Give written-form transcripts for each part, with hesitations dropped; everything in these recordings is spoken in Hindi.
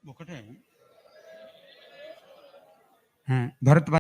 मुकुट है भरत भाई।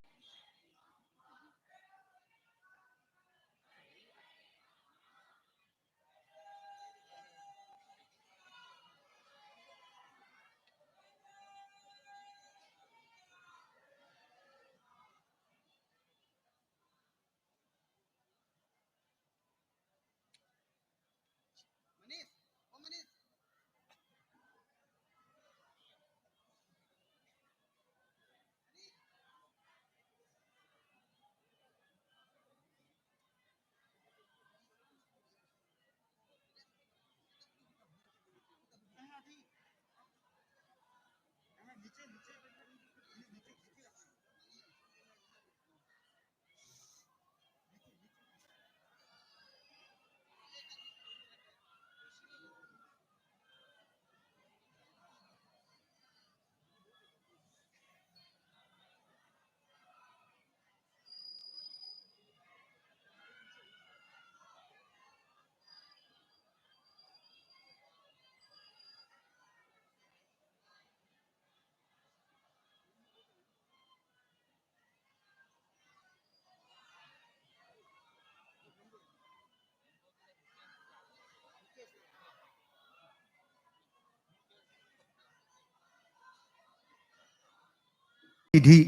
विधि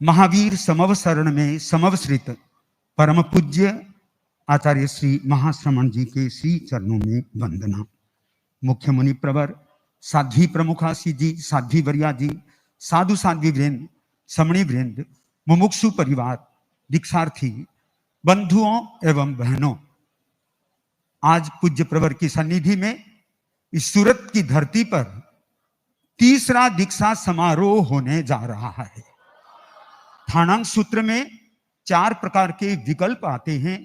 महावीर समवसरण में समवसृत परम पूज्य आचार्य श्री महाश्रमण जी के श्री चरणों में वंदना। मुख्य मुनि प्रवर साध्वी प्रमुखासी जी, साध्वी वरिया जी, साधु साध्वी वृंद, समणी वृंद, मुमुक्षु परिवार, दीक्षार्थी बंधुओं एवं बहनों, आज पूज्य प्रवर की सन्निधि में इस सूरत की धरती पर तीसरा दीक्षा समारोह होने जा रहा है। थानांग सूत्र में 4 प्रकार के विकल्प आते हैं।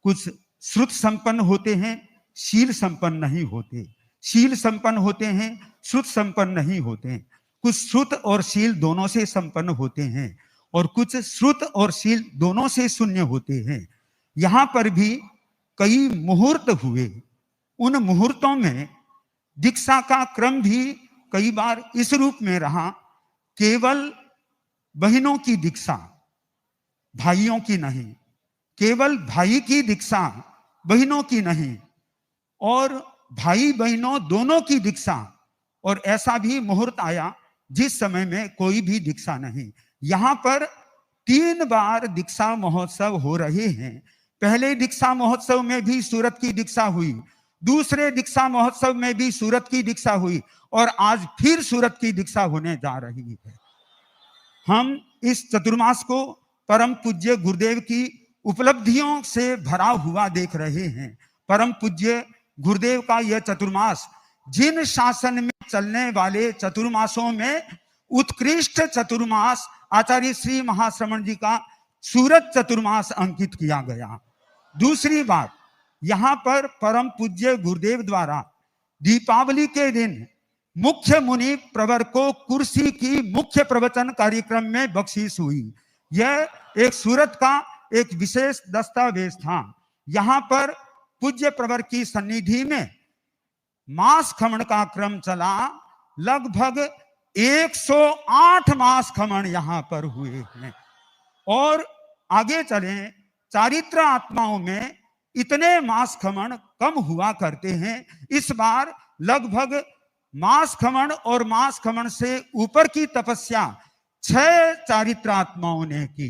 कुछ श्रुत संपन्न होते हैं, शील संपन्न नहीं होते। शील संपन्न होते हैं, श्रुत संपन्न नहीं होते। कुछ श्रुत और शील दोनों से संपन्न होते हैं और कुछ श्रुत और शील दोनों से शून्य होते हैं। यहां पर भी कई मुहूर्त हुए। उन मुहूर्तों में दीक्षा का क्रम भी कई बार इस रूप में रहा, केवल बहनों की दीक्षा, भाइयों की नहीं, केवल भाई की दीक्षा, बहनों की नहीं, और भाई बहनों दोनों की दीक्षा। और ऐसा भी मुहूर्त आया जिस समय में कोई भी दीक्षा नहीं। यहां पर 3 बार दीक्षा महोत्सव हो रहे हैं। पहले दीक्षा महोत्सव में भी सूरत की दीक्षा हुई, दूसरे दीक्षा महोत्सव में भी सूरत की दीक्षा हुई और आज फिर सूरत की दीक्षा होने जा रही है। हम इस चतुर्मास को परम पूज्य गुरुदेव की उपलब्धियों से भरा हुआ देख रहे हैं। परम पूज्य गुरुदेव का यह चतुर्मास जिन शासन में चलने वाले चतुर्मासों में उत्कृष्ट चतुर्मास आचार्य श्री महाश्रमण जी का सूरत चतुर्मास अंकित किया गया। दूसरी बात, यहां पर परम पूज्य गुरुदेव द्वारा दीपावली के दिन मुख्य मुनि प्रवर को कुर्सी की मुख्य प्रवचन कार्यक्रम में बख्शीश हुई। यह एक सूरत का एक विशेष दस्तावेज था। यहां पर पूज्य प्रवर की सन्निधि में मास खमन का क्रम चला। लगभग 108 मास खमन यहां पर हुए हैं। और आगे चले, चारित्र आत्माओं में इतने मास खमन कम हुआ करते हैं। इस बार लगभग मास खमन और मास खमन से ऊपर की तपस्या 6 चारित्र आत्माओं ने की।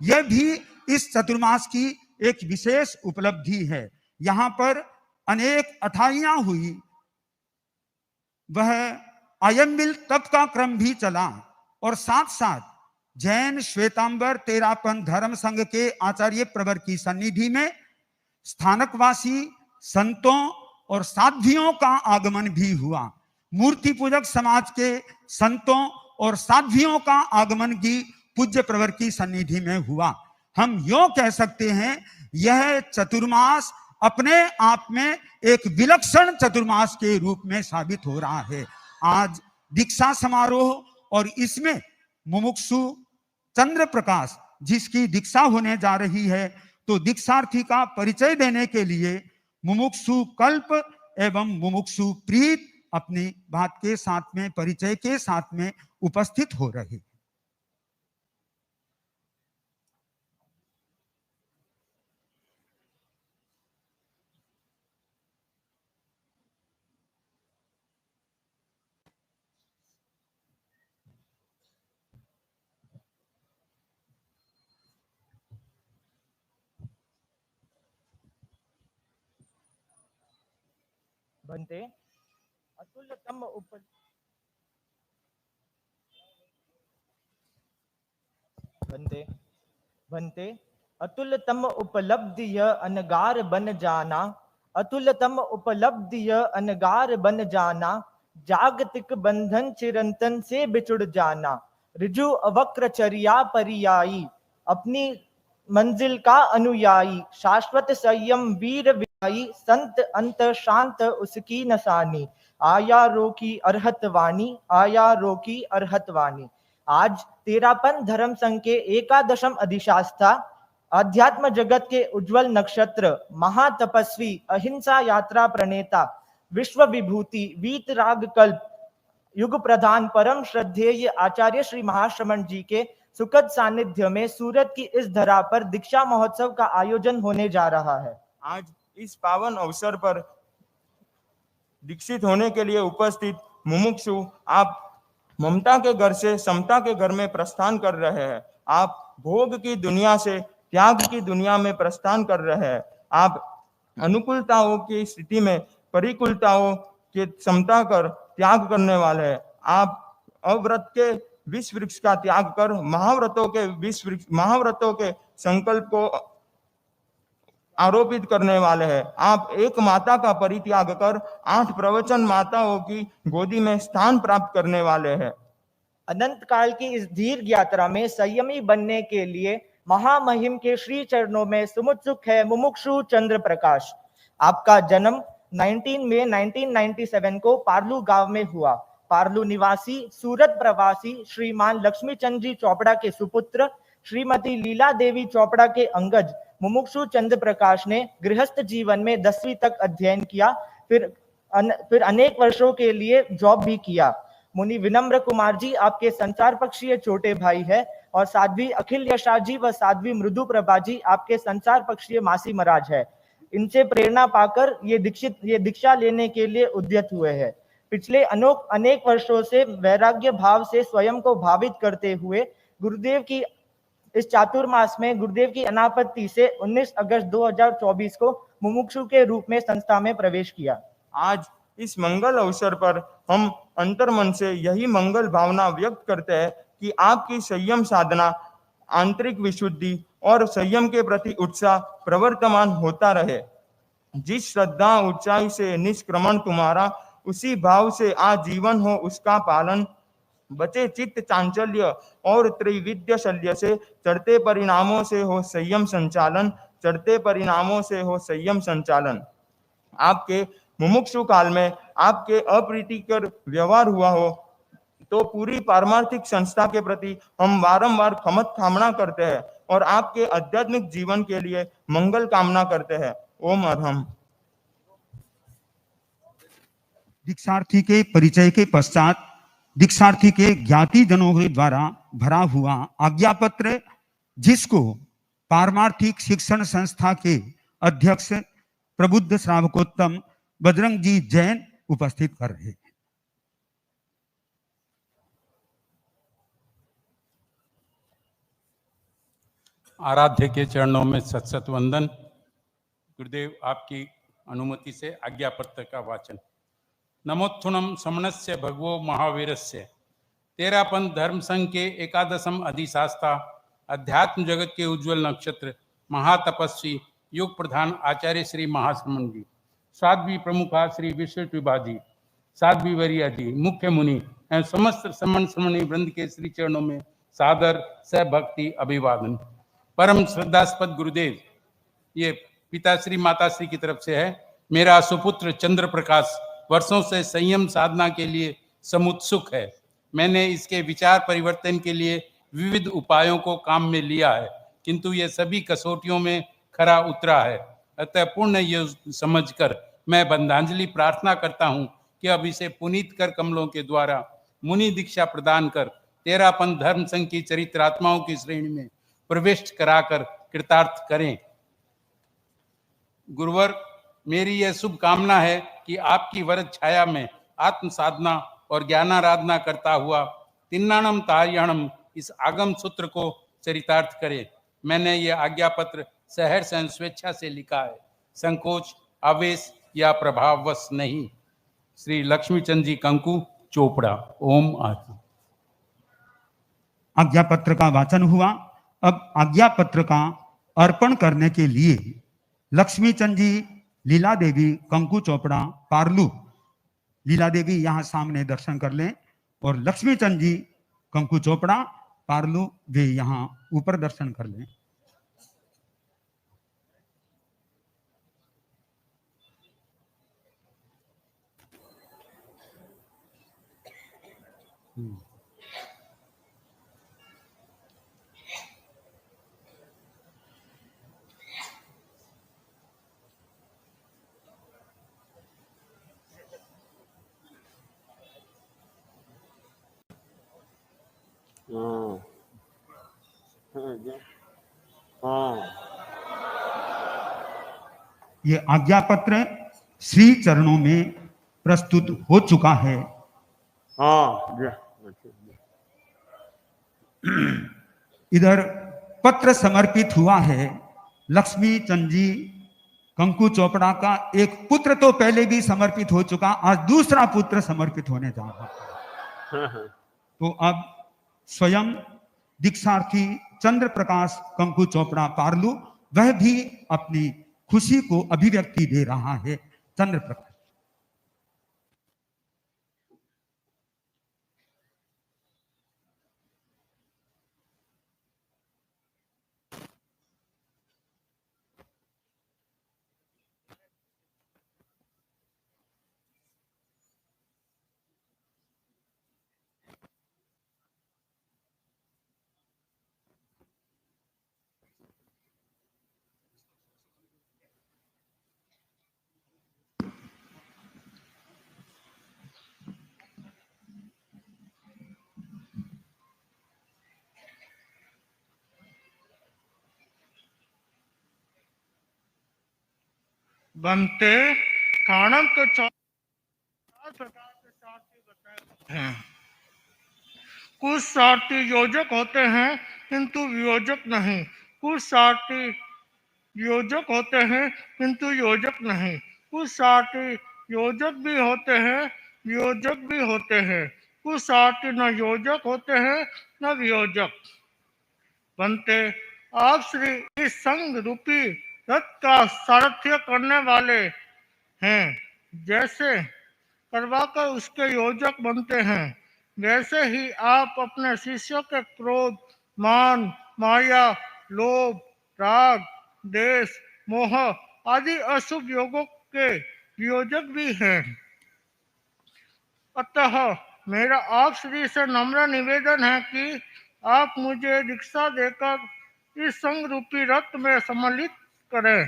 यह भी इस चतुर्मास की एक विशेष उपलब्धि है। यहां पर अनेक अठाइयां हुई। वह अयंबिल तप का क्रम भी चला और साथ साथ जैन श्वेतांबर तेरापन धर्म संघ के आचार्य प्रवर की सन्निधि में स्थानकवासी संतों और साध्वियों का आगमन भी हुआ। मूर्ति पूजक समाज के संतों और साध्वियों का आगमन भी पूज्य प्रवर की सन्निधि में हुआ। हम यूं कह सकते हैं, यह चतुर्मास अपने आप में एक विलक्षण चतुर्मास के रूप में साबित हो रहा है। आज दीक्षा समारोह और इसमें मुमुक्षु चंद्र प्रकाश जिसकी दीक्षा होने जा रही है, तो दीक्षार्थी का परिचय देने के लिए मुमुक्षु कल्प एवं मुमुक्षु प्रीत अपनी बात के साथ में, परिचय के साथ में उपस्थित हो रहे। बनते अतुलतम बनते बनते अतुलतम उपलब्धि यह अनगार बन जाना, अतुलतम उपलब्धि यह अनगार बन जाना, जागतिक बंधन चिरंतन से बिछुड़ जाना, ऋजु अवक्रचर्या परियायी, अपनी मंजिल का अनुयायी, शाश्वत संयम वीर विदाई, संत अंत शांत उसकी नसानी, आया रोकी अरहत वाणी, आया रोकी अरहत वाणी। आज तेरापन धर्म संघ के एकादशम अधिशास्ता, अध्यात्म जगत के उज्जवल नक्षत्र, महातपस्वी, अहिंसा यात्रा प्रणेता, विश्व विभूति, वीतराग कल्प, युग प्रधान, परम श्रद्धेय आचार्य श्री महाश्रमण जी के सुखद सानिध्य में सूरत की इस धरा पर दीक्षा महोत्सव का आयोजन होने जा रहा है। आज इस पावन अवसर पर दीक्षित होने के लिए उपस्थित मुमुक्षु, आप ममता के घर से समता के घर में प्रस्थान कर रहे हैं। आप भोग की दुनिया से त्याग की दुनिया में प्रस्थान कर रहे हैं। आप अनुकूलताओं की स्थिति में परिकूलताओं के समता कर त्याग करने वाले हैं। आप अव्रत के विष वृक्ष का त्याग कर महाव्रतों के संकल्प को आरोपित करने वाले हैं। आप एक माता का परित्याग कर 8 प्रवचन माताओं की गोदी में स्थान प्राप्त करने वाले हैं। अनंत काल की इस दीर्घ यात्रा में संयमी बनने के लिए महामहिम के श्री चरणों में सुमुत्सुक है मुमुक्षु चंद्र प्रकाश। आपका जन्म 19 मई 1997 को पार्लू गांव में हुआ। पार्लू निवासी सूरत प्रवासी श्रीमान लक्ष्मी चंद्र जी चोपड़ा के सुपुत्र श्रीमती लीला देवी चोपड़ा के अंगज मुमुक्षु चंद्र प्रकाश ने गृहस्थ जीवन में 10वीं तक अध्ययन किया, फिर अनेक वर्षों के लिए जॉब भी किया। मुनि विनम्र कुमार जी आपके संसार पक्षीय छोटे भाई है और साध्वी अखिल यशा जी व साध्वी मृदु प्रभा जी आपके संसार पक्षीय मासी महाराज है। इनसे प्रेरणा पाकर ये दीक्षा लेने के लिए उद्यत हुए हैं। पिछले अनेक वर्षों से वैराग्य भाव से स्वयं को भावित करते हुए गुरुदेव की इस चातुर्मास में गुरुदेव की अनापत्ति से 19 अगस्त 2024 को मुमुक्षु के रूप में संस्था में प्रवेश किया। आज इस मंगल अवसर पर हम अंतर्मन से यही मंगल भावना व्यक्त करते हैं कि आपकी संयम साधना, आंतरिक विशुद्धि और संयम के प्रति उत्साह प्रवर्तमान होता रहे। जिस श्रद्धा ऊंचाई से निष्क्रमण तुम्हारा, उसी भाव से आजीवन हो उसका पालन। बचे चित्त चांचल्य और त्रिविद्य शल्य से, चढ़ते परिणामों से हो संयम संचालन, चढ़ते परिणामों से हो संयम संचालन। आपके मुमुक्षु काल में आपके अप्रीतिकर व्यवहार हुआ हो तो पूरी पारमार्थिक संस्था के प्रति हम बारंबार क्षमत कामना करते हैं और आपके आध्यात्मिक जीवन के लिए मंगल कामना करते हैं। ओम अरहम। दीक्षार्थी के परिचय के पश्चात दीक्षार्थी के ज्ञाति जनों के द्वारा भरा हुआ आज्ञा पत्र, जिसको पारमार्थिक शिक्षण संस्था के अध्यक्ष प्रबुद्ध श्रावकोत्तम बजरंग जी जैन उपस्थित कर रहे हैं। आराध्य के चरणों में सत सत वंदन। गुरुदेव, आपकी अनुमति से आज्ञा पत्र का वाचन। नमोत्थुनम समनस्य भगवो महावीरस्य। तेरापन धर्म संघ के एकादशम अधिशास्ता, अध्यात्म जगत के उज्जवल नक्षत्र, महातपस्वी, युग प्रधान आचार्य श्री महाश्रमण जी, साध्वी प्रमुखा श्री विश्व विभा जी, साध्वी वरिया जी, मुख्य मुनि एवं समस्त समन श्रमणी वृंद के श्री चरणों में सादर सभक्ति अभिवादन। परम श्रद्धास्पद गुरुदेव, ये पिताश्री माताश्री की तरफ से है। मेरा सुपुत्र चंद्र प्रकाश वर्षों से संयम साधना के लिए समुत्सुक है। मैंने इसके विचार परिवर्तन के लिए विविध उपायों को काम में लिया है, किंतु ये सभी कसौटियों में खरा उतरा है। अतः पूर्ण ये समझकर मैं बंधांजलि प्रार्थना करता हूँ कि अब इसे पुनीत कर कमलों के द्वारा मुनि दीक्षा प्रदान कर तेरापन धर्म संघ की चरित्रात्माओं की श्रेणी में प्रविष्ट कराकर कृतार्थ करें। गुरुवर, मेरी यह शुभ कामना है कि आपकी वरद छाया में आत्म साधना और ज्ञानाराधना करता हुआ तिन्नाणम तार्याणम इस आगम सूत्र को चरितार्थ करे। मैंने यह आज्ञा पत्र सहर्ष एवं स्वेच्छा से लिखा है, संकोच, आवेश या प्रभाववश नहीं। श्री लक्ष्मीचंद जी कंकु, चोपड़ा। ओम आत्मा। आज्ञा पत्र का वाचन हुआ। अब आज्ञा पत्र का अर्पण करने के लिए लक्ष्मीचंद जी, लीला देवी, कंकु चोपड़ा, पार्लू। लीला देवी यहाँ सामने दर्शन कर लें और लक्ष्मीचंद जी, कंकु चोपड़ा, पार्लू वे यहाँ ऊपर दर्शन कर लें। ये आज्ञा पत्र श्री चरणों में प्रस्तुत हो चुका है। इधर पत्र समर्पित हुआ है लक्ष्मी चंद जी, कंकु चोपड़ा का एक पुत्र तो पहले भी समर्पित हो चुका, आज दूसरा पुत्र समर्पित होने जा रहा है। तो अब स्वयं दीक्षार्थी चंद्र प्रकाश कंकु चोपड़ा पार्लू, वह भी अपनी खुशी को अभिव्यक्ति दे रहा है। चंद्र प्रकाश। बनते काणम के चार प्रकार के सारथी बताए हैं। कुछ सारथी योजक होते हैं किंतु वियोजक नहीं, कुछ सारथी योजक होते हैं किंतु योजक नहीं, कुछ सारथी योजक भी होते हैं वियोजक भी होते हैं, कुछ सारथी न योजक होते हैं न वियोजक। बनते आप श्री इस संग रूपी रथ का सारथ्य करने वाले हैं। जैसे करवाकर उसके योजक बनते हैं, वैसे ही आप अपने शिष्यों के क्रोध, मान, माया, लोभ, राग, देश, मोह आदि अशुभ योगों के वियोजक भी हैं। अतः मेरा आप श्री से नम्र निवेदन है कि आप मुझे दीक्षा देकर इस संग रूपी रथ में सम्मिलित करें,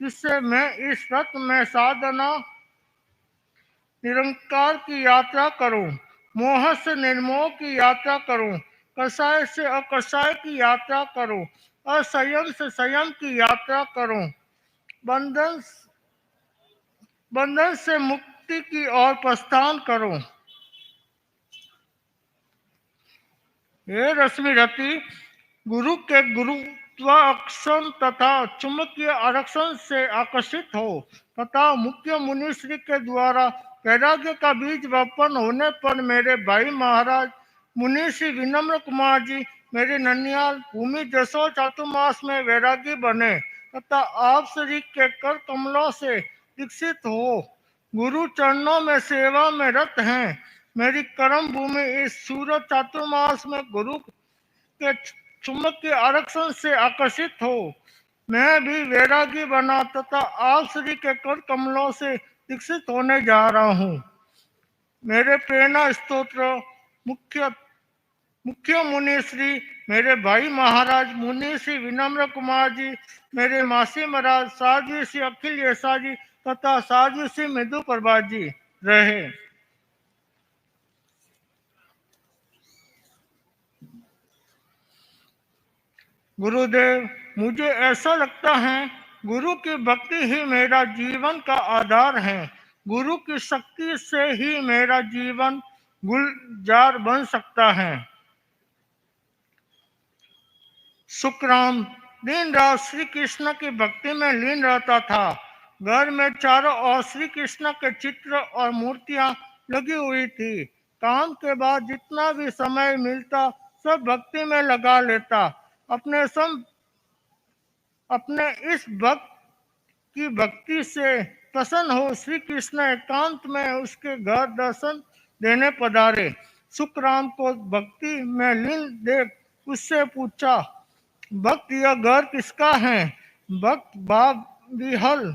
जिससे मैं इस रथ में साधना निरंकार की यात्रा करूं, मोह से निर्मोह की यात्रा करूं, कषाय से अकषाय की यात्रा करूं, असंयम से संयम की यात्रा करूं, बंधन से मुक्ति की ओर प्रस्थान करूं। ये रश्मि रति गुरु के गुरुत्वाकर्षण तथा चुंबकीय आकर्षण से आकर्षित हो तथा मुख्य मुनिश्री के द्वारा वैराग्य का बीज वपन होने पर मेरे भाई महाराज मुनिश्री विनम्र कुमार जी मेरे ननियाल भूमि जसो चातुर्मास में वैरागी बने तथा आप श्री के कर कमलों से दीक्षित हो गुरु चरणों में सेवा में रत हैं। मेरी कर्म भूमि इस सूरज चातुर्मास में गुरु के चुंबकीय आरक्षण से आकर्षित हो मैं भी वैरागी बना तथा आप श्री के कर कमलों से दीक्षित होने जा रहा हूँ। मेरे प्रेरणा स्तोत्र मुख्य मुनि श्री मेरे भाई महाराज मुनि श्री विनम्र कुमार जी, मेरे मासी महाराज साधु श्री अखिल यशा जी तथा साधु श्री मृदु प्रभा जी रहे। गुरुदेव, मुझे ऐसा लगता है गुरु की भक्ति ही मेरा जीवन का आधार है। गुरु की शक्ति से ही मेरा जीवन गुलजार बन सकता है। सुखराम दिन रात श्री कृष्ण की भक्ति में लीन रहता था। घर में चारों ओर श्री कृष्ण के चित्र और मूर्तियां लगी हुई थी। काम के बाद जितना भी समय मिलता सब भक्ति में लगा लेता। अपने इस भक्त की भक्ति से प्रसन्न हो श्री कृष्ण एकांत में उसके घर दर्शन देने पधारे। सुखराम को भक्ति में लीन देख उससे पूछा, भक्त यह घर किसका है? भक्त भाव विहल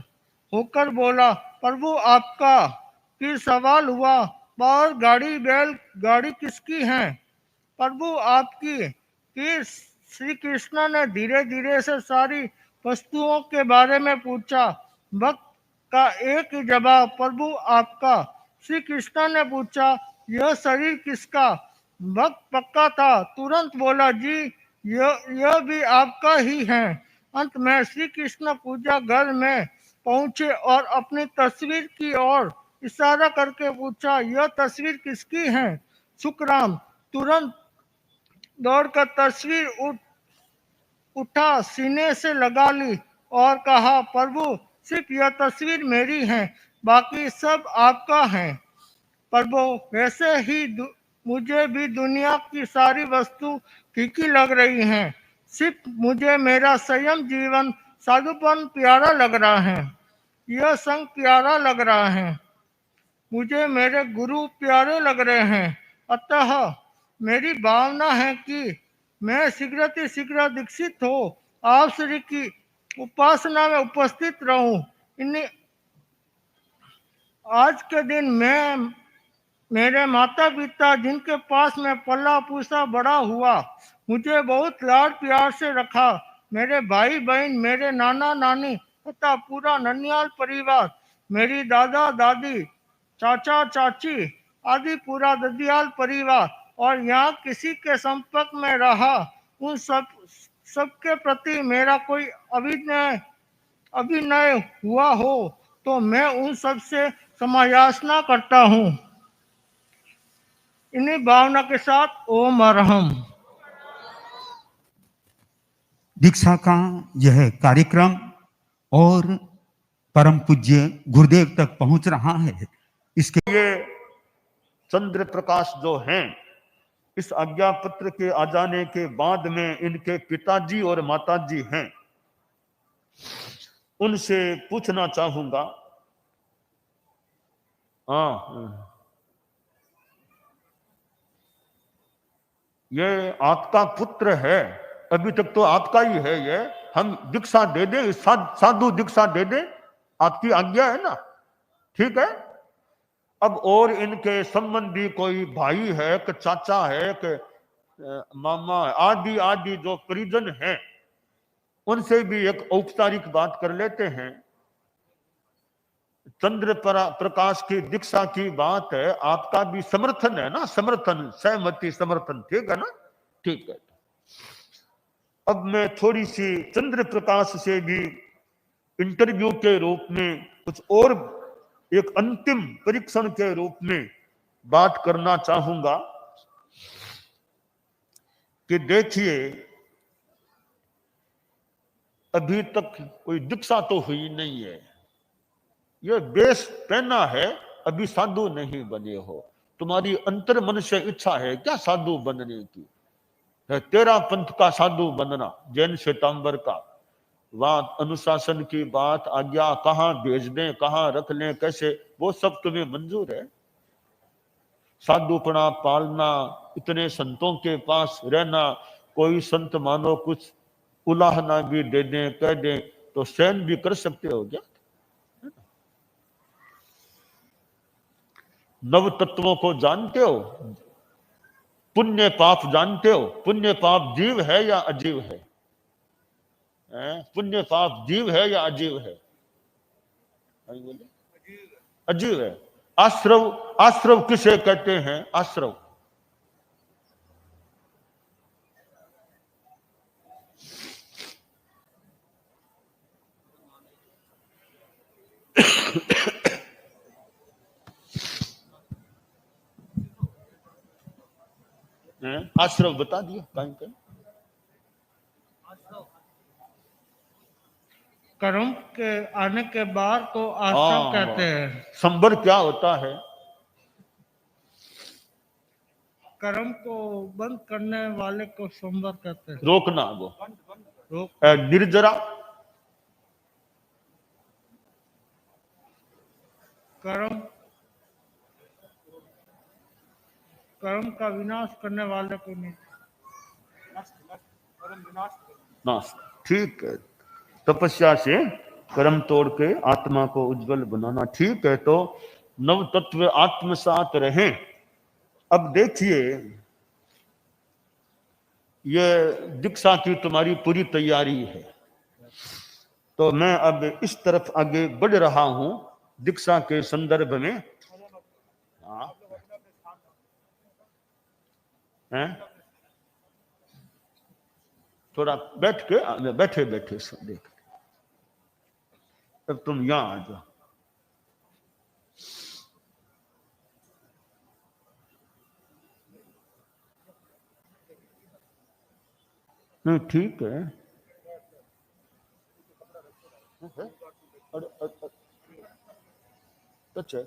होकर बोला, प्रभु आपका। फिर सवाल हुआ, बाहर गाड़ी बैल गाड़ी किसकी है? प्रभु आपकी। फिर श्री कृष्ण ने धीरे धीरे से सारी वस्तुओं के बारे में पूछा। भक्त का एक ही जवाब, प्रभु आपका। श्री कृष्ण ने पूछा, यह शरीर किसका? भक्त पक्का था, तुरंत बोला, जी यह भी आपका ही है। अंत में श्री कृष्ण पूजा घर में पहुंचे और अपनी तस्वीर की ओर इशारा करके पूछा, यह तस्वीर किसकी है? सुखराम तुरंत दौड़कर तस्वीर उठा, सीने से लगा ली और कहा, प्रभु सिर्फ यह तस्वीर मेरी है, बाकी सब आपका है। प्रभु वैसे ही मुझे भी दुनिया की सारी वस्तु फीकी लग रही हैं। सिर्फ मुझे मेरा संयम जीवन साधुपन प्यारा लग रहा है। यह संग प्यारा लग रहा है। मुझे मेरे गुरु प्यारे लग रहे हैं। अतः मेरी भावना है कि मैं शीघ्र दीक्षित हो आप श्री की उपासना में उपस्थित रहूं। आज के दिन मैं मेरे माता पिता जिनके पास मैं पला पूसा बड़ा हुआ, मुझे बहुत लाड प्यार से रखा। मेरे भाई बहन, मेरे नाना नानी तथा पूरा ननियाल परिवार, मेरी दादा दादी, चाचा चाची आदि पूरा ददियाल परिवार और यहाँ किसी के संपर्क में रहा, उन सबके प्रति मेरा कोई अभिनय हुआ हो तो मैं उन सब से क्षमायाचना करता हूँ। इन्हीं भावना के साथ ओम अरहम। दीक्षा का यह कार्यक्रम और परम पूज्य गुरुदेव तक पहुंच रहा है। इसके ये चंद्र प्रकाश जो हैं, इस आज्ञा पत्र के आ जाने के बाद में इनके पिताजी और माताजी हैं, उनसे पूछना चाहूंगा। ये आपका पुत्र है, अभी तक तो आपका ही है। ये हम दीक्षा दे दें, साधु दीक्षा दे दें, आपकी आज्ञा है ना? ठीक है। अब और इनके संबंधी कोई भाई है कि चाचा है कि मामा आदि आदि जो परिजन हैं, उनसे भी एक औपचारिक बात कर लेते हैं। चंद्र प्रकाश की दीक्षा की बात है, आपका भी समर्थन है ना? समर्थन, सहमति, समर्थन, ठीक है ना? ठीक है। अब मैं थोड़ी सी चंद्र प्रकाश से भी इंटरव्यू के रूप में कुछ और एक अंतिम परीक्षण के रूप में बात करना चाहूंगा कि देखिए, अभी तक कोई दीक्षा तो हुई नहीं है। यह बेस पहना है, अभी साधु नहीं बने हो। तुम्हारी अंतर मन से इच्छा है क्या साधु बनने की? है तेरा पंथ का साधु बनना, जैन श्वेतांबर का बात, अनुशासन की बात, आज्ञा कहाँ भेज दें, कहाँ रख लें, कैसे, वो सब तुम्हें मंजूर है। साधुपना पालना, इतने संतों के पास रहना, कोई संत मानो कुछ उलाहना भी दे दें, कह दें तो सहन भी कर सकते हो क्या? नव तत्वों को जानते हो? पुण्य पाप जानते हो? पुण्य पाप जीव है या अजीव है? पुण्य पाप जीव है या अजीव है? अजीव है। आश्रव, आश्रव किसे कहते हैं? आश्रव आश्रव बता दिया कहीं कहीं। कर्म के आने के बाद को आश्रम कहते हैं। संबर क्या होता है? कर्म को बंद करने वाले को संवर कहते हैं। रोकना वो रोक निर्जरा। कर्म कर्म का विनाश करने वाले को नहीं। नाश, ठीक है। तपस्या से कर्म तोड़ के आत्मा को उज्जवल बनाना, ठीक है। तो नव तत्व आत्मसात रहें। अब देखिए, ये दीक्षा की तुम्हारी पूरी तैयारी है, तो मैं अब इस तरफ आगे बढ़ रहा हूं दीक्षा के संदर्भ में। हाँ, हैं? थोड़ा बैठ के, बैठे बैठे सब देख। अब तुम यहां आ जाओ। नहीं, ठीक है। अच्छा,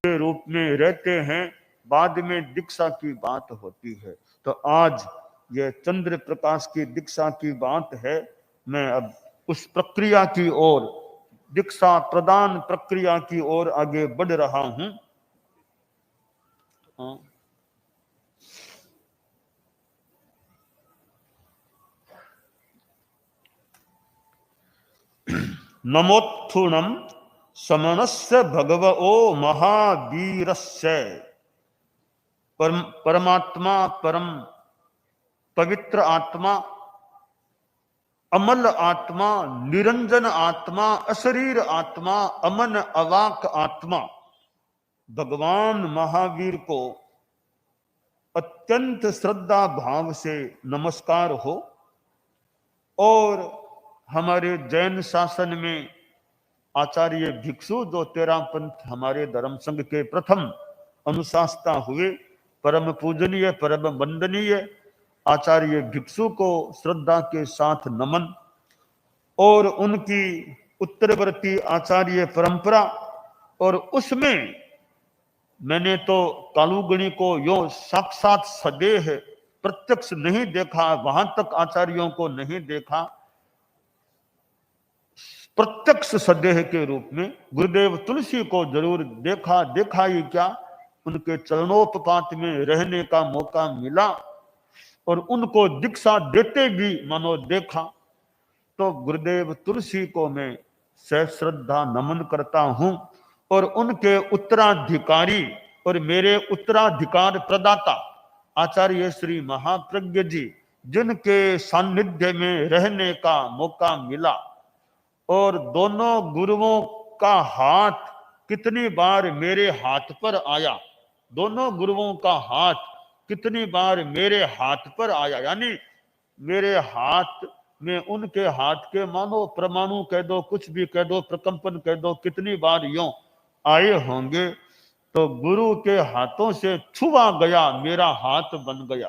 के रूप में रहते हैं, बाद में दीक्षा की बात होती है। तो आज ये चंद्र प्रकाश की दीक्षा की बात है। मैं अब उस प्रक्रिया की ओर, दीक्षा प्रदान प्रक्रिया की ओर आगे बढ़ रहा हूं। हाँ। नमोत्थुणम समनस्य भगवो महावीरस्य। परमात्मा, परम पवित्र आत्मा, अमल आत्मा, निरंजन आत्मा, अशरीर आत्मा, अमन अवाक आत्मा भगवान महावीर को अत्यंत श्रद्धा भाव से नमस्कार हो। और हमारे जैन शासन में आचार्य भिक्षु, जो 13 पंथ हमारे धर्म संघ के प्रथम अनुशासता हुए, परम पूजनीय परम वंदनीय आचार्य भिक्षु को श्रद्धा के साथ नमन। और उनकी उत्तरवर्ती आचार्य परंपरा, और उसमें मैंने तो कालुगणी को यो साक्षात सदेह प्रत्यक्ष नहीं देखा, वहां तक आचार्यों को नहीं देखा, प्रत्यक्ष सदेह के रूप में गुरुदेव तुलसी को जरूर देखा। देखा ही क्या, उनके चरणोपपात में रहने का मौका मिला और उनको दीक्षा देते भी मानो देखा। तो गुरुदेव तुलसी को मैं सश्रद्धा नमन करता हूं। और उनके उत्तराधिकारी और मेरे उत्तराधिकार प्रदाता आचार्य श्री महाप्रज्ञ जी, जिनके सानिध्य में रहने का मौका मिला, और दोनों गुरुओं का हाथ कितनी बार मेरे हाथ पर आया, दोनों गुरुओं का हाथ कितनी बार मेरे हाथ पर आया, यानी मेरे हाथ में उनके हाथ के मानो परमाणु कह दो, कुछ भी कह दो, प्रकंपन कह दो, कितनी बार यूं आए होंगे। तो गुरु के हाथों से छुआ गया, मेरा हाथ बन गया।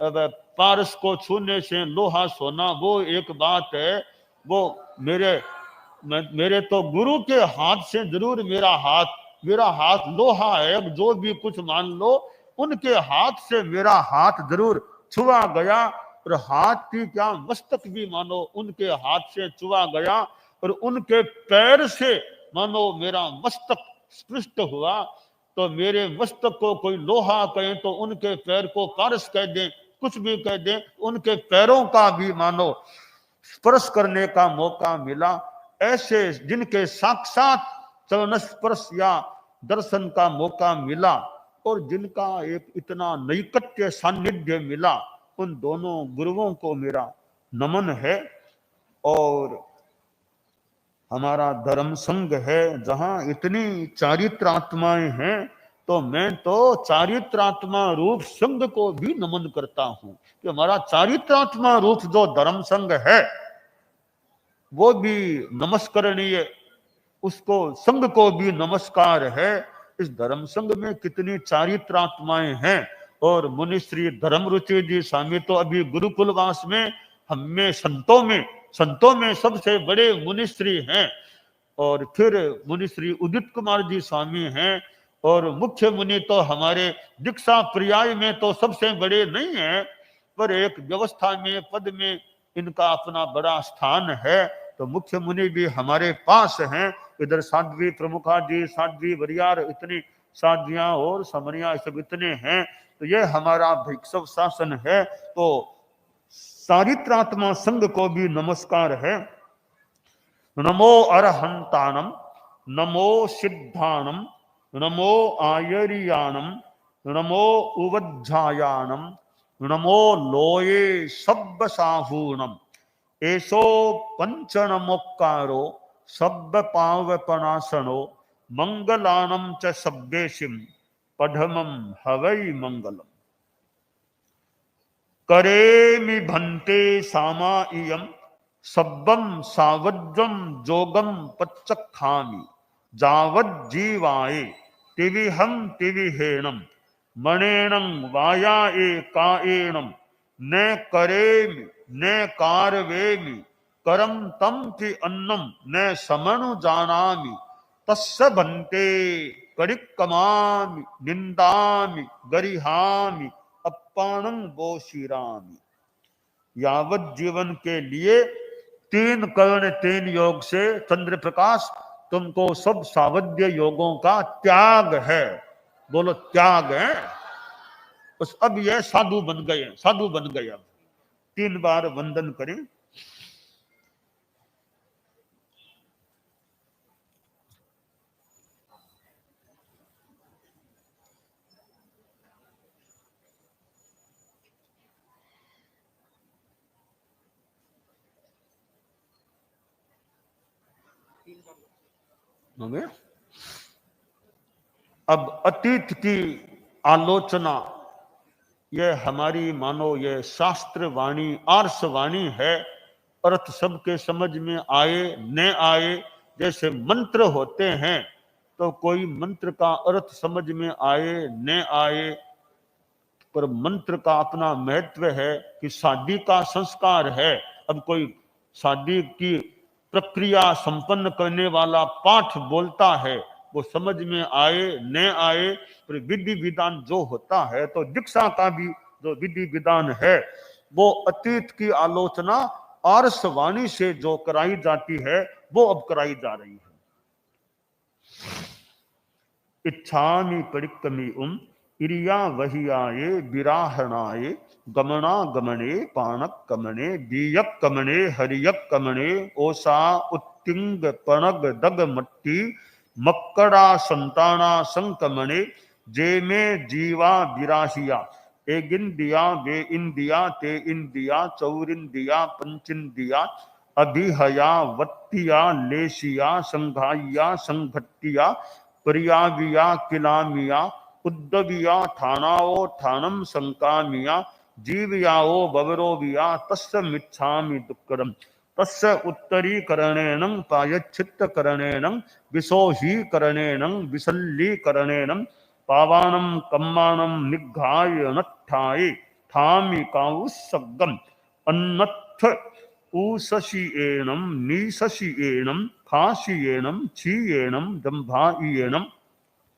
अब पारस को छूने से लोहा सोना वो एक बात है, वो मेरे तो गुरु के हाथ से जरूर मेरा हाथ लोहा है, जो भी कुछ मान लो, उनके हाथ से मेरा हाथ जरूर छुआ गया। और हाथ की क्या, मस्तक भी मानो उनके हाथ से छुआ गया, और उनके पैर से मानो मेरा मस्तक स्पृष्ट हुआ। तो मेरे मस्तक को कोई लोहा कहे तो उनके पैर को पारस कह दें, कुछ भी कह दें, उनके पैरों का भी मानो स्पर्श करने का मौका मिला। ऐसे जिनके साक्षात चरण स्पर्श या दर्शन का मौका मिला, और जिनका एक इतना नैकट्य सानिध्य मिला, उन दोनों गुरुओं को मेरा नमन है। और हमारा धर्म संघ है, जहां इतनी चारित्र आत्माएं हैं, तो मैं तो चारित्रात्मा रूप संघ को भी नमन करता हूं कि हमारा चारित्रात्मा रूप जो धर्म संघ है वो भी नमस्करणीय, उसको संघ को भी नमस्कार है। इस धर्म संघ में कितनी चारित्रात्माएं हैं। और मुनिश्री धर्मरुचि जी स्वामी तो अभी गुरुकुलवास में हमें संतों में सबसे बड़े मुनिश्री हैं। और फिर मुनिश्री उदित कुमार जी स्वामी हैं। और मुख्य मुनि तो हमारे दीक्षा पर्याय में तो सबसे बड़े नहीं हैं, पर एक व्यवस्था में पद में इनका अपना बड़ा स्थान है। तो मुख्य मुनि भी हमारे पास हैं। इधर साध्वी प्रमुखा जी, साध्वी वरियार, इतनी साध्वियां और समरियां सब इतने हैं। तो ये हमारा भिक्षव शासन है। तो चारित्रात्मा संघ को भी नमस्कार है। नमो अरहंतानम, नमो सिद्धानम, नमो आयरियानम, नमो उवज्झायानम, नमो लोये सब्ब साहूनम, एसो पंचनमोक्कारो सब्ब पावपनासनो, मंगलानम च सब्बेशिम पढ़मम हवै मंगलम। करेमि भन्ते सामा इयम सब्बम सावज्जम जोगम पच्चखामि, जावद जीवाये तिविहम तिविहेणम, मणेणं वायाए काएणम, न करेमि न कारवेमि, करम तम कि अन्नम न समनु जानामि, तस्य भन्ते करिक्कमामि, निंदामि, गरिहामि, अप्पाणं बोशिरामि। यावत जीवन के लिए 3 कर्ण 3 योग से चंद्र प्रकाश तुमको सब सावध्य योगों का त्याग है। बोलो त्याग है। बस अब ये साधु बन गए, साधु बन गए। अब 3 बार वंदन करें। अब अतीत की आलोचना, ये हमारी मानो ये शास्त्र वाणी आर्ष वाणी है। अर्थ सबके समझ में आए न आए, जैसे मंत्र होते हैं तो कोई मंत्र का अर्थ समझ में आए न आए, पर मंत्र का अपना महत्व है कि शादी का संस्कार है। अब कोई शादी की प्रक्रिया संपन्न करने वाला पाठ बोलता है, वो समझ में आए न आए, पर विधि विधान जो होता है, तो दीक्षा का भी जो विधि विधान है वो अतीत की आलोचना आर्ष वाणी से जो कराई जाती है वो अब कराई जा रही है। इच्छामि परिक्रमी इरिया वहियाये विराहणाये, गमना गमने पाणक कमने, बीयक कमने हरियक कमने, ओसा उत्तिंग पणग दग मट्टी, मक्कड़ा संताना संकमणे, जेमे जीवा विराहिया, एगिंदिया वे इंदिया ते इंदिया, चौरिंदिया पंचिंदिया, अभिहया वत्तिया लेशिया, संघाइया संघट्टिया, परियाविया किलामिया, उद्दविया ठानाओ ठानम संकामिया, जीवयाओ बवरोविया, तस्य मिच्छामि दुक्कड़म, तस्य उत्तरीकरणेन पायच्छित्तकरणेन विशोहीकरणेन विशल्लीकरणेन, पावानं कम्मानं निघ्घाय नट्ठाये, ठामि काउसग्गम, अन्नत्थ ऊसशिएनं नीसशिएनं, खाशिएनं छीयेनं दंभाइएनं,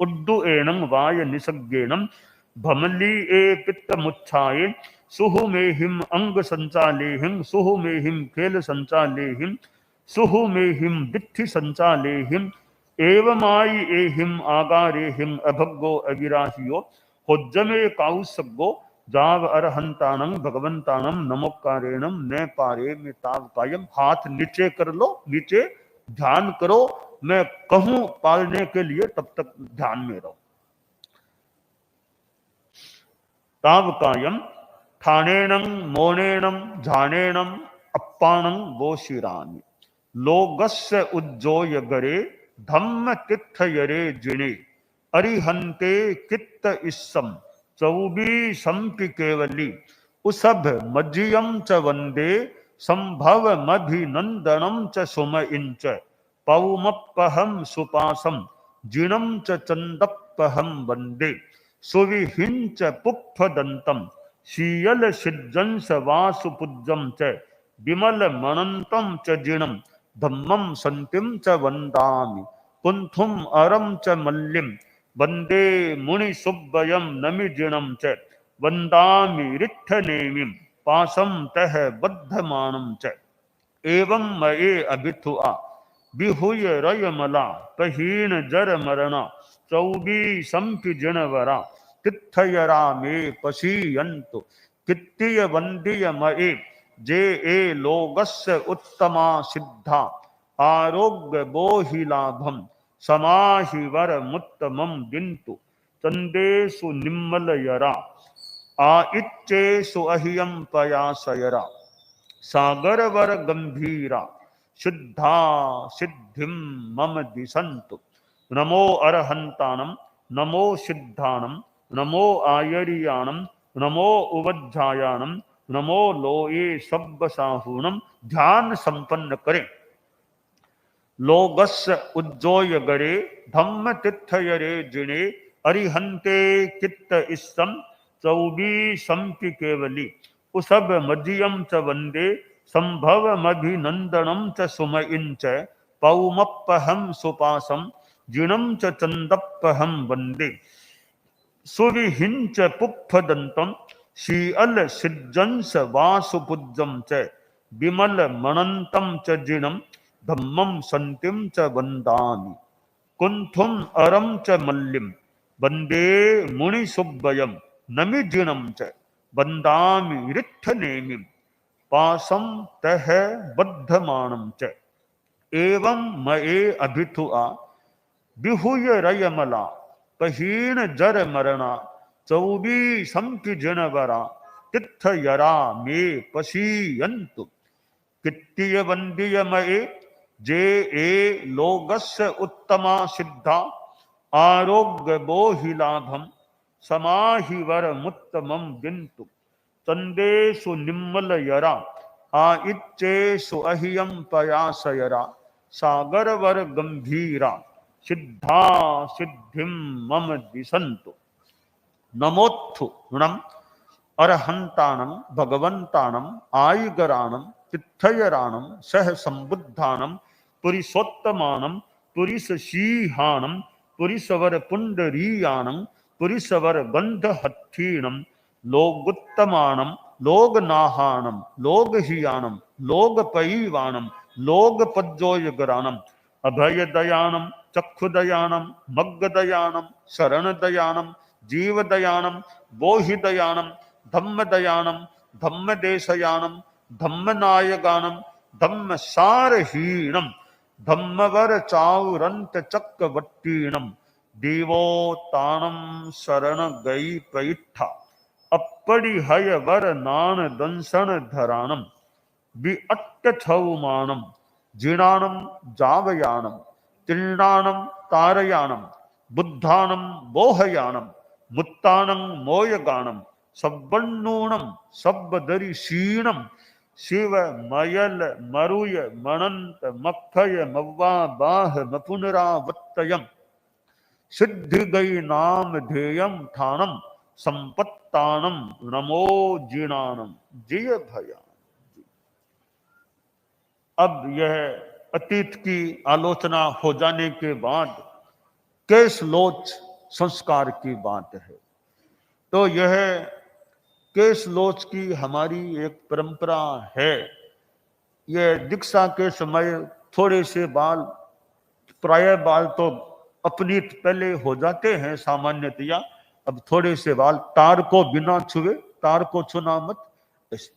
उड्डुएनं वाय निसग्गेनं, भमली ए पित्त मुच्छाये, सुहु में हिम अंग संचालेहिम, सुहु में हिम खेल संचालेहिम, सुहु में हिम दिट्ठि संचालेहिम, एवमाई एहिम आगारेहिम अभग्गो अविराहियो, होज्जमे काउसग्गो, जाव अरहंतानं भगवंतानं नमोकारेणम न पारे में ताव कायम। हाथ नीचे कर लो, नीचे ध्यान करो, मैं कहूं पालने के लिए तब तक ध्यान में रहो। ताव कायम ठाणेनं मोनेनं झानेनं अप्पाणं बोशिरामि, लोगस्य उज्जोय गरे धम्म तिथयरे जिणे, अरिहंते कित्त इस्सम चौबीसम की केवली उसभ मज्जियम च वंदे संभव मभिनंदनम च सुम इंच पौमपहम सुपासम जिनम च चंदपहम वंदे सुविहिंच पुप्फदंतम शीयल सिज्जंस वासुपुज्जम च विमल मनंतम च जिणम धम्मम संतिम च वंदामि कुंथुम अरम च मल्लिम वंदे मुनि सुब्बयम नमिजिणम च वंदामि रिट्ठनेमिं पासम तह बद्धमानं च एवं मये अभिथुआ बिहुय रयमला पहीन जर मरणा चौबीसम की जिणवरा तिथयरा मे पशीयंतु कित्तिय वंदिय मये जे ए लोगस्य उत्तमा सिद्धा आरोग्य बोहि लाभम समाहि वर मुत्तमम दिंतु चंदेषु निम्मलयरा आइच्चेषु अहियं पयासयरा सागरवर गंभीरा सिद्धा सिद्धिम मम दिशंतु नमो अरहंतानम नमो सिद्धानम नमो आयरियाणम नमो उवज्जायानम नमो लोये सब्बसाहूनम ध्यान संपन्न करें लोगस्य उज्जोय गरे धम्म तिथयरे जिणे अरिहंते कित्त इस्सम चौबीसम की केवली उसब मजियम च वंदे संभव मभिनंदनम च सुमइन च पौमपहम सुपासम जिणम च चंदपहम वंदे सुविहिंच पुप्फदंतम शीअल सिज्जंस वासुपुज्जम च विमल मनंतम च जिणम धम्मम संतिम च वंदामि कुंथुम अरम च मल्लिम वंदे मुनि सुब्बयम नमिजिणम च वंदामि रिट्ठनेमिं पासम तह बद्धमानं च एवं मये अभिथुआ बिहुय रयमला पहीन जर मरणा चौबीसम की जिणवरा तिथयरा मे पशीयंतु कित्तिय वंदिय मये जे ए लोगस्य उत्तमा सिद्धा आरोग्य बोहि लाभम समाहि वर मुत्तमम दिंतु चंदेषु निम्मल यरा आइच्चेषु अहियं पयासयरा सागरवर गंभीरा सिद्धा सिद्धिम मम दिशंतु नमोत्थु णम अरहंतानम भगवंतानम आयगराणम तिथयराणम सह संबुद्धानम पुरिसोत्तमानम पुरिसशीहानम पुरिसवर पुंडरीयानम पुरिसवर गंधहत्थीनम लोगुत्तमानम लोगनाहानम लोगहियानम लोगपयीवानम लोगपज्जोयगरानम अभयदयानम चक्षुदयानम मग्गदयानम शरणदयानम जीवदयानम बोहिदयानम धम्मदयानम धम्मदेशयानम धम्मनायगानम धम्मसारहीनम धम्मवर चाउरंत चक्रवट्टीणम देवोतानम शरण गई पैठा अपड़ी हय वर नान दंसन धरानम विअट्ट छौमानम जिणानम जावयानम तिल्णानम तारयानम बुद्धानम बोहयानम मुत्तानम मोयगानम सब्बन्नूणम सब्बदरि क्षीणम शिव मयल मरुय मनंत मक्खय मव्वा बाह मपुनरावत्तयम सिद्धि गई नाम ध्येयम ठानम संपत्तानम नमो जिणानम जय भया। अब यह अतीत की आलोचना हो जाने के बाद केशलोच संस्कार की बात है। तो यह केशलोच की हमारी एक परंपरा है। यह दीक्षा के समय थोड़े से बाल, प्राय बाल तो अपनीत पहले हो जाते हैं सामान्यतया, अब थोड़े से बाल तार को बिना छुए, तार को छूना मत, ऐसे।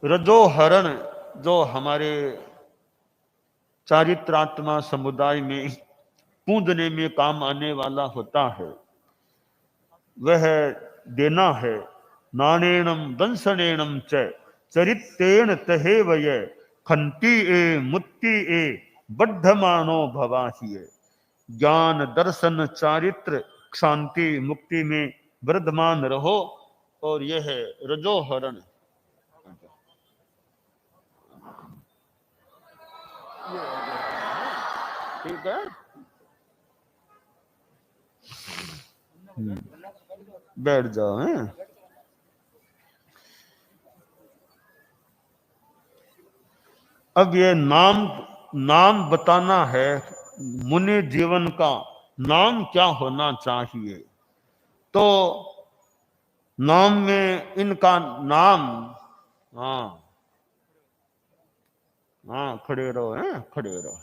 रजोहरण जो हमारे चारित्रात्मा समुदाय में पूजने में काम आने वाला होता है, वह देना है। नानेणम दंसनेणम च चरित्रेण तहे वय खंती ए मुक्ति ए बद्धमानो भवाहिए। ज्ञान दर्शन चारित्र शांति मुक्ति में वर्धमान रहो। और यह है रजोहरण। ठीक है, बैठ जाओ। हैं अब ये नाम बताना है। मुनि जीवन का नाम क्या होना चाहिए? तो नाम में इनका नाम, हाँ खड़े रहो, हैं खड़े रहो।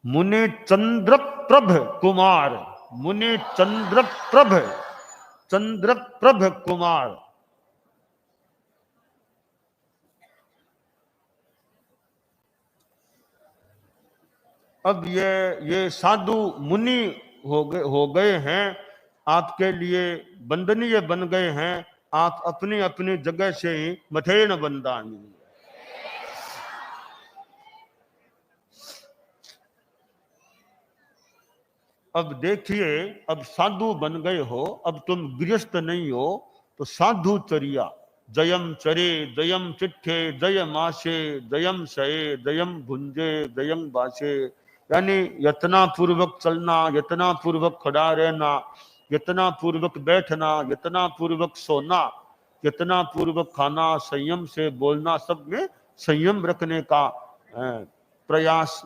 मुनि चंद्रप्रभ कुमार, मुनि चंद्रप्रभ कुमार। अब ये साधु मुनि हो गए हैं, आपके लिए वंदनीय बन गए हैं। आप अपनी अपनी जगह से ही मथेन बंदानी। अब देखिए, अब साधु बन गए हो, अब तुम गृहस्थ नहीं हो, तो साधु चर्या। जयम चरे जयम चिट्ठे जय मासे जयम सये जयम भुंजे जयम बासे। यानी यत्ना पूर्वक चलना, यत्ना पूर्वक खड़ा रहना, यत्ना पूर्वक बैठना, यत्ना पूर्वक सोना, यत्ना पूर्वक खाना, संयम से बोलना, सब में संयम रखने का प्रयास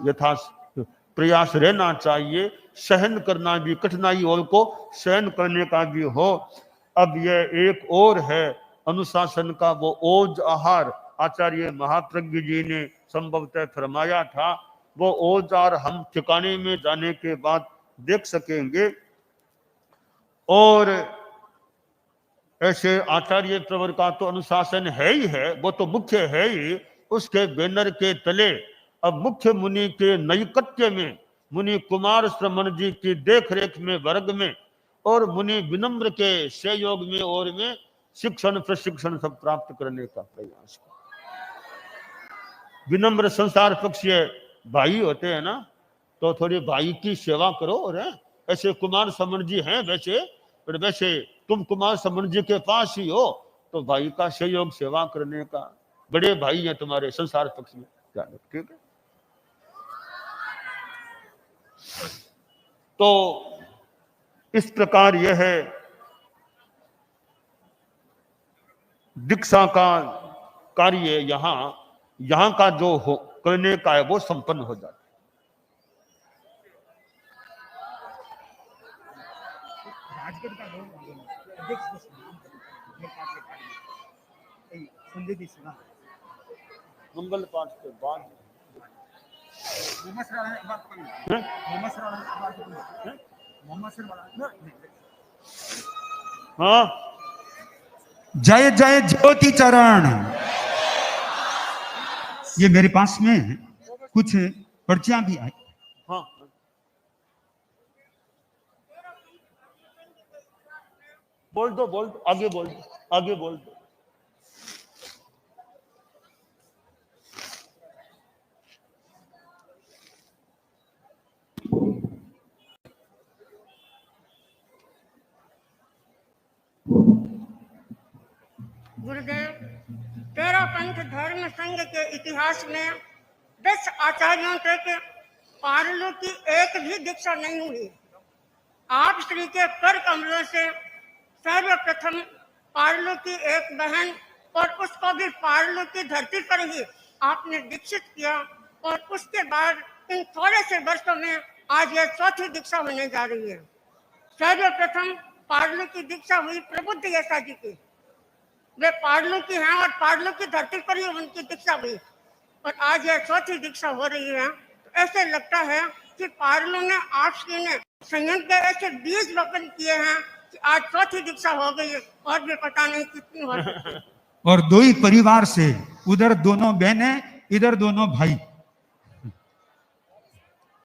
रहना चाहिए। सहन करना भी, कठिनाई और को सहन करने का भी हो। अब यह एक और है अनुशासन का, वो ओज आहार आचार्य महाप्रज्ञ जी ने संभवतः फरमाया था। वो ओज आहार हम ठिकाने में जाने के बाद देख सकेंगे। और ऐसे आचार्य प्रवर का तो अनुशासन है ही है, वो तो मुख्य है ही। उसके बैनर के तले अब मुख्य मुनि के नैकट्य में, मुनि कुमार श्रमण जी की देखरेख में, वर्ग में, और मुनि विनम्र के सहयोग में और में शिक्षण प्रशिक्षण सब प्राप्त करने का प्रयास। विनम्र संसार पक्षीय भाई होते हैं ना, तो थोड़ी भाई की सेवा करो। और ऐसे कुमार श्रमण जी हैं वैसे, पर वैसे तुम कुमार श्रमण जी के पास ही हो, तो भाई का सहयोग सेवा करने का। बड़े भाई हैं तुम्हारे संसार पक्ष में, ठीक है। तो इस प्रकार यह है दीक्षा का कार्य। यहाँ का जो करने का है वो संपन्न हो जाता है। मंगल पाठ के बाद हाँ, जय जय ज्योति चरण। ये मेरे पास में कुछ पर्चियां भी आई। हाँ, बोल दो, आगे बोल दो। गुरुदेव, तेरा पंथ धर्म संघ के इतिहास में 10 आचार्यों तक पारलू की एक भी दीक्षा नहीं हुई। आप श्री के कर कमलों से सर्वप्रथम पारलू की एक बहन, और उसको भी पारलू की धरती पर ही आपने दीक्षित किया। और उसके बाद इन थोड़े से वर्षों में आज यह चौथी दीक्षा होने जा रही है। सर्वप्रथम पारलू की दीक्षा हुई प्रबुद्ध यशा जी की। वे पारलू की हैं और पारलू की धरती पर ही उनकी दीक्षा हुई, और आज यह चौथी दीक्षा हो रही है। तो ऐसे लगता है कि पारलू ने, आप श्री ने संयम के ऐसे बीज रोपण किए हैं कि आज चौथी दीक्षा हो गई है, और भी पता नहीं कितनी हो सकती है। और दो ही परिवार से, उधर दोनों बहनें, इधर दोनों भाई।